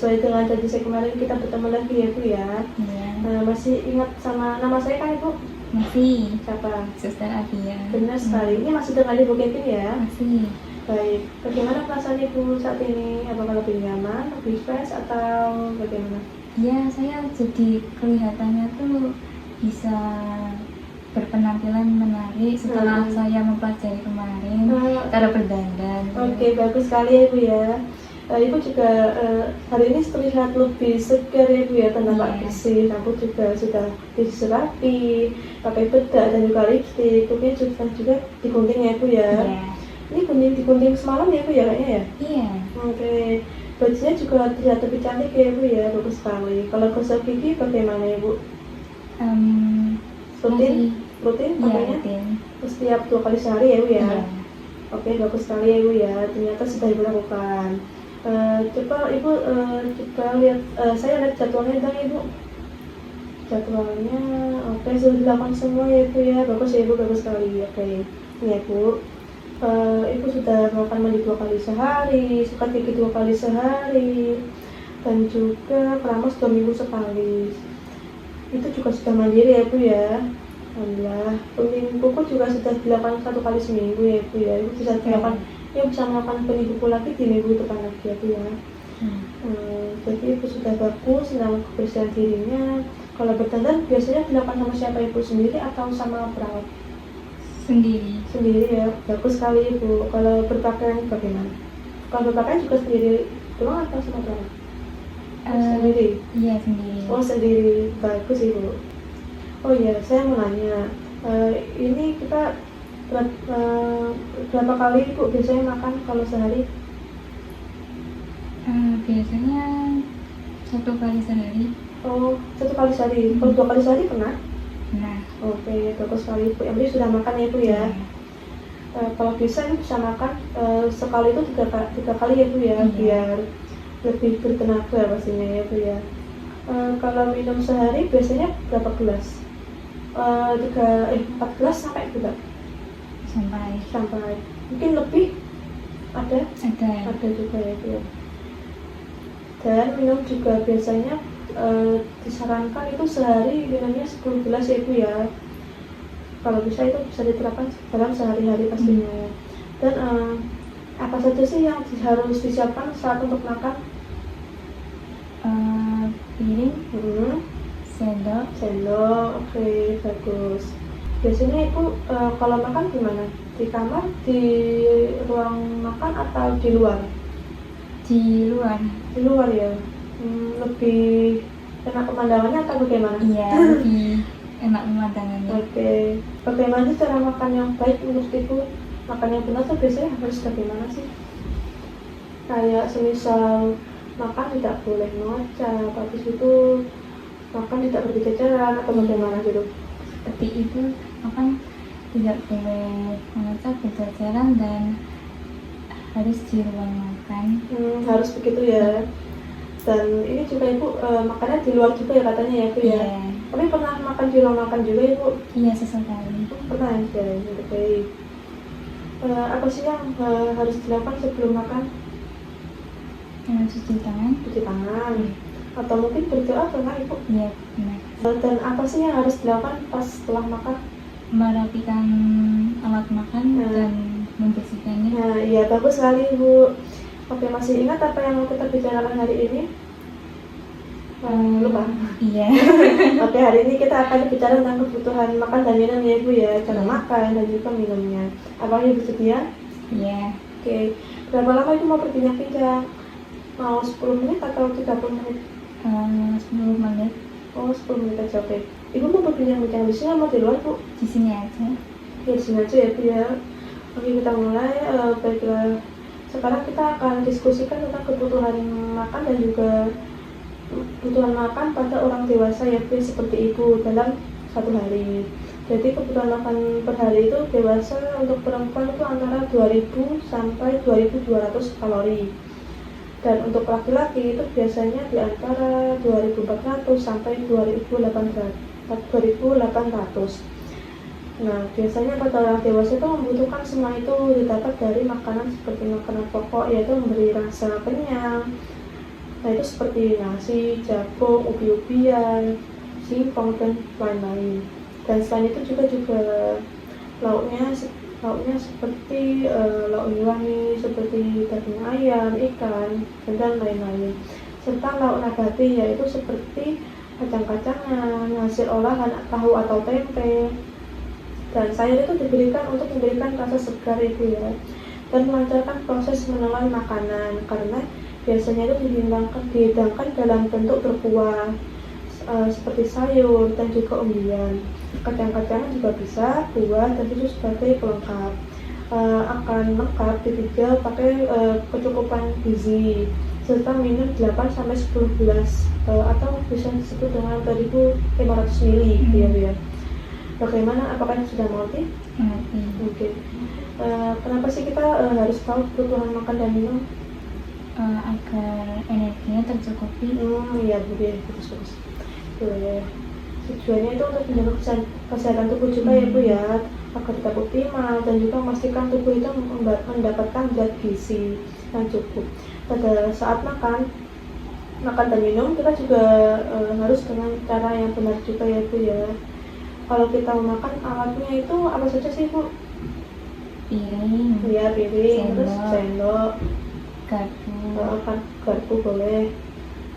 sesuai dengan janji saya kemarin kita bertemu lagi ya Bu ya. Iya. Masih ingat sama nama saya kan Ibu? Masih. Siapa? Suster Avia. Benar sekali. Ini masih dengan Ibu Kevin ya? Masih. Baik. Bagaimana perasaan Ibu saat ini? Apakah lebih nyaman, lebih fresh atau bagaimana? Ya, saya jadi kelihatannya tuh bisa berpenampilan menarik setelah saya mempelajari kemarin cara berdandan. Oke, bagus sekali ya Bu ya. Ibu juga hari ini terlihat lebih segar ya Bu ya, tampak bersih, rambut juga sudah disisir rapi, pakai bedak dan juga lipstik, kukunya juga digunting ya Bu ya. Ini digunting semalam ya Bu ya kayaknya ya? Iya. Oke, bajunya juga terlihat lebih cantik ya Bu ya, bagus sekali. Kalau gosok gigi bagaimana ya Bu? Rutin pakainya? Setiap 2 kali sehari ya Bu ya? Iya. Oke, bagus sekali ya Bu ya, ternyata sudah Ibu lakukan. Coba Ibu coba lihat, saya lihat jadwalnya dong Ibu. Jadwalnya oke, sudah dilakukan semua ya Bu ya, bagus ya Bu, bagus sekali. Oke, ini ya Bu. Ibu sudah melakukan mandi 2 kali sehari, sikat gigi 2 kali sehari, dan juga keramas 2 minggu sekali. Itu juga sudah mandiri ya Bu ya. Alhamdulillah. Peminggu kuku juga sudah dilakukan 1 kali seminggu ya Bu ya. Ibu bisa dilakukan, ya bisa melakukan peminggu kuku lagi di minggu depan lagi ya Bu ya. Jadi Ibu sudah bagus dalam kebersihan dirinya. Kalau berdandan biasanya dilakukan sama siapa Ibu, sendiri atau sama perawat? Sendiri ya, bagus sekali Ibu. Kalau berpakaian bagaimana? Kalau berpakaian juga sendiri doang atau sama perawat? Sendiri? Iya, sendiri. Oh sendiri, bagus Ibu. Oh iya, saya mau nanya, ini kita berapa kali Ibu biasanya makan kalau sehari? Biasanya 1 kali sehari. Oh, 1 kali sehari. Kalau 2 kali sehari pernah? Nah. Oke, bagus sekali Ibu. Yang penting sudah makan ya Bu ya. Kalau bisa Ibu bisa makan sekali itu 3 kali ya Bu ya, biar lebih bertenaga pastinya ya Bu ya. Kalau minum sehari biasanya berapa gelas? 4 gelas sampai berapa? Sampai mungkin lebih ada juga ya Bu ya. Dan minum juga biasanya disarankan itu sehari minumnya 10 gelas ya Bu ya. Kalau bisa itu bisa diterapkan dalam sehari-hari pastinya ya. Dan apa saja sih yang harus disiapkan saat untuk makan? Piring, sendok, oke, bagus. Biasanya Ibu kalau makan gimana? Di kamar, di ruang makan atau di luar? Di luar Ya. Lebih enak pemandangannya atau bagaimana? Iya, lebih enak pemandangannya. Oke. Bagaimana sih cara makan yang baik menurut Ibu? Makan yang benar tuh biasanya harus bagaimana sih? Kayak semisal makan tidak boleh ngocap, habis itu makan tidak berbicara atau bagaimana gitu? Seperti itu, makan tidak boleh mengocap, berjajaran, dan harus di ruang makan. Harus begitu ya. Dan ini juga Ibu makannya di luar juga ya katanya ya Bu ya? Tapi pernah makan di ruang makan juga Ibu? Iya, sesekali. Pernah ya, oke. Apa sih yang harus dilakukan sebelum makan? Cuci tangan. Atau mungkin berdoa pernah Ibu? Iya, benar. Dan apa sih yang harus dilakukan pas setelah makan? Merapikan alat makan dan membersihkannya. Nah, iya bagus sekali Ibu. Oke, masih ingat apa yang kita bicarakan hari ini? Lupa? Iya. Oke, hari ini kita akan bicara tentang kebutuhan makan dan minum ya Ibu ya. Cara makan dan juga minumnya. Apakah Ibu sedia? Iya. Oke, berapa lama Ibu mau berbincang-bincang? Mau 10 menit atau 30 menit? 10 menit. Oh, 10 menit aja, oke. Ibu mau berbincang-bincang di sini atau di luar Bu? Di sini aja. Ya, di sini aja ya Bu ya. Oke, kita mulai. Baiklah. Sekarang kita akan diskusikan tentang kebutuhan makan dan juga kebutuhan makan pada orang dewasa ya Bu, seperti Ibu dalam 1 hari. Jadi kebutuhan makan per hari itu dewasa untuk perempuan itu antara 2000 sampai 2200 kalori. Dan untuk laki-laki itu biasanya di antara 2400 sampai 2800. Nah, biasanya pada orang dewasa itu membutuhkan semua itu didapat dari makanan seperti makanan pokok, yaitu memberi rasa kenyang, Nah itu seperti nasi, jagung, ubi-ubian, singkong dan lain-lain. Dan selain itu juga lauknya seperti lauk wangi seperti daging ayam, ikan, dan lain-lain. Serta lauk nabati yaitu seperti kacang-kacangan, hasil olahan tahu atau tempe. Dan sayur itu diberikan untuk memberikan rasa segar itu ya, dan melancarkan proses menelan makanan karena biasanya itu dihidangkan dalam bentuk berkuah seperti sayur dan juga umbian. Kacang-kacangan juga bisa, buah dan susu sebagai pelengkap. Akan lengkap ditinjau pakai kecukupan gizi serta minum 8-10 gelas atau bisa disebut dengan 1500 ml ya. Bagaimana, apakah sudah mengerti? Mengerti. Oke. Kenapa sih kita harus tahu kebutuhan makan dan minum? Agar energinya tercukupi. Iya Bu, bagus. Tujuannya itu untuk menjaga kesehatan tubuh juga ya Bu ya, agar tetap optimal dan juga memastikan tubuh itu mendapatkan zat gizi yang cukup. Pada saat makan dan minum kita juga harus dengan cara yang benar juga ya Bu ya. Kalau kita makan, alatnya itu apa saja sih Bu? Piring. Iya, piring, terus sendok, garpu boleh.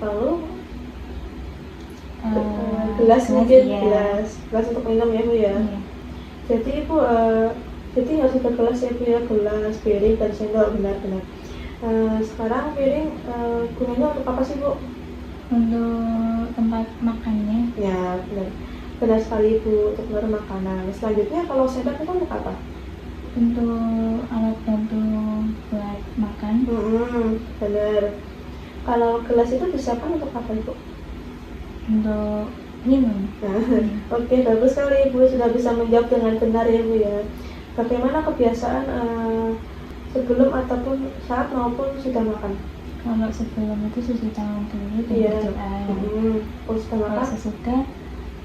Lalu gelas mungkin, iya. gelas untuk minum ya Bu ya. Iya. Jadi Bu, jadi harus ada gelas ya Bu ya, gelas, piring dan sendok, benar-benar. Sekarang piring gunanya untuk apa sih Bu? Untuk tempat makannya. Ya benar sekali Bu, untuk menaruh makanan. Selanjutnya kalau sendok itu untuk apa? Untuk alat bantu buat makan. Benar. Kalau gelas itu disiapkan untuk apa Ibu? Untuk minum. Oke, bagus sekali Ibu, sudah bisa menjawab dengan benar ya Bu ya. Bagaimana kebiasaan sebelum ataupun saat maupun sudah makan? Kalau sebelum itu cuci tangan dulu dan Iya. berdoa. Kalau sudah Kalau makan? sesudah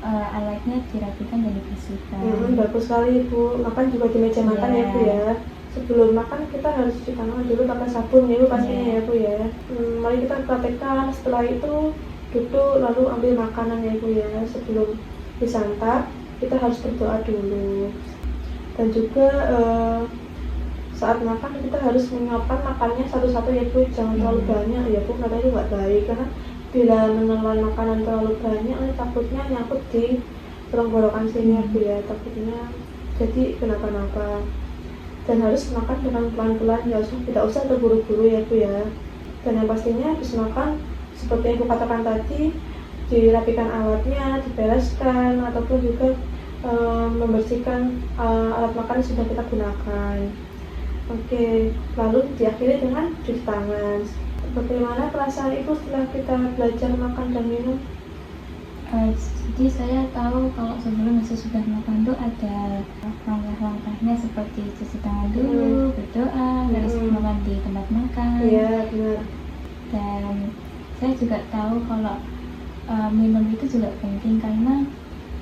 alatnya dirapikan dan dibersihkan. Bagus sekali Ibu. Makan juga di meja makan ya Bu ya. Sebelum makan kita harus cuci tangan dulu pakai sabun ya Bu pastinya ya Bu ya. Mari kita praktekkan. Setelah itu duduk lalu ambil makanan ya Bu ya. Sebelum disantap kita harus berdoa dulu. Dan juga saat makan kita harus menyuapkan makannya satu-satu ya Bu, jangan terlalu banyak ya Bu, karena itu nggak baik. Karena bila menelan makanan terlalu banyak takutnya nyangkut di tenggorokan sini ya Bu ya, takutnya jadi kenapa-napa. Dan harus makan dengan pelan-pelan, tidak usah terburu-buru ya Bu ya. Dan yang pastinya habis makan seperti yang aku katakan tadi, dirapikan alatnya, dibereskan ataupun juga membersihkan alat makan yang sudah kita gunakan. Oke, lalu diakhiri dengan cuci tangan. Bagaimana perasaan Ibu setelah kita belajar makan dan minum? Jadi saya tahu kalau sebelum sesudah makan itu ada langkah-langkahnya seperti cuci tangan dulu, berdoa, harus makan di tempat makan. Iya, benar. Dan saya juga tahu kalau minum itu juga penting karena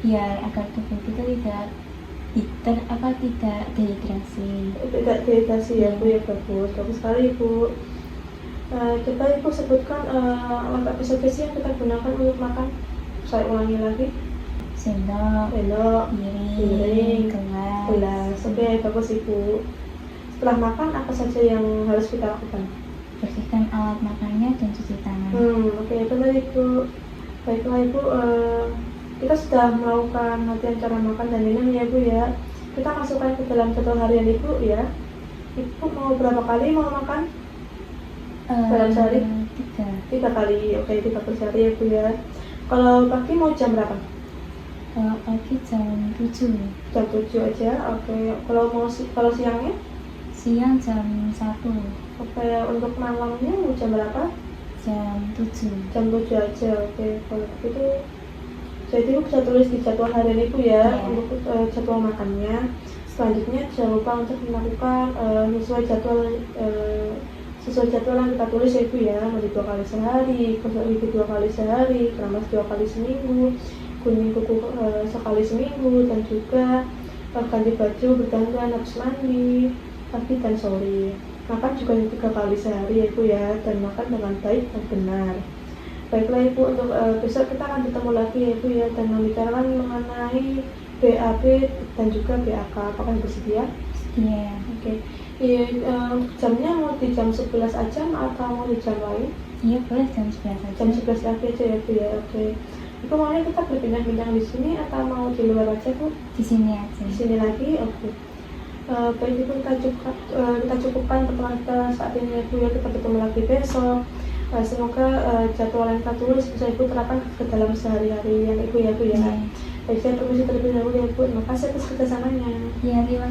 biar agar tubuh kita tidak dehidrasi. Tidak dehidrasi ya Bu ya, bagus sekali Ibu. Coba Ibu sebutkan alat apa saja sih yang kita gunakan untuk makan. Saya ulangi lagi. Sendok, piring, gelas. Oke, bagus Ibu. Setelah makan apa saja yang harus kita lakukan? Bersihkan alat makannya dan cuci tangan. Oke, benar Ibu. Baiklah Ibu, kita sudah melakukan latihan cara makan dan minum ya Bu ya. Kita masukkan ke dalam jadwal harian Ibu ya. Ibu mau berapa kali mau makan? Dalam sehari? 3 kali. Oke, 3 kali sehari ya Bu ya. Kalau pagi mau jam berapa? Kalau pagi jam 7. Jam 7 aja. Oke. Kalau siangnya? Siang jam 1. Oke, untuk malamnya mau jam berapa? Jam 7. Jam 7 aja. Oke, kalau itu jadi Ibu bisa tulis di jadwal harian Ibu ya, untuk jadwal makannya. Selanjutnya jangan lupa untuk melakukan sesuai jadwal yang kita tulis ya Ibu ya, mandi 2 kali sehari, gosok gigi 2 kali sehari, keramas 2 kali seminggu, kuning kuku sekali seminggu, dan juga ganti baju, berdandan, habis mandi pagi dan sore. makan juga 3 kali sehari ya Ibu ya, dan makan dengan baik dan benar. Baiklah Ibu, untuk besok kita akan bertemu lagi ya Ibu ya, dan membicarakan mengenai BAB dan juga BAK. Apakah Ibu sedia? Iya. Oke. Iya, jamnya mau di jam 11 aja atau mau di jam lain? Iya, boleh jam 11 aja. Jam 11 lagi aja ya Bu ya, oke. Ibu maunya kita berpindah-pindah di sini atau mau di luar aja Bu? Di sini aja. Di sini lagi, oke. Baik Ibu, kita cukupkan pertemuan kita saat ini ya Bu ya, kita bertemu lagi besok. Semoga jadwal yang kita tulis bisa Ibu terapkan ke dalam sehari-hari yang Ibu ya Bu ya. Iya. Baik, saya permisi terlebih dahulu ya Bu, terima kasih atas kerjasamanya. Iya, terima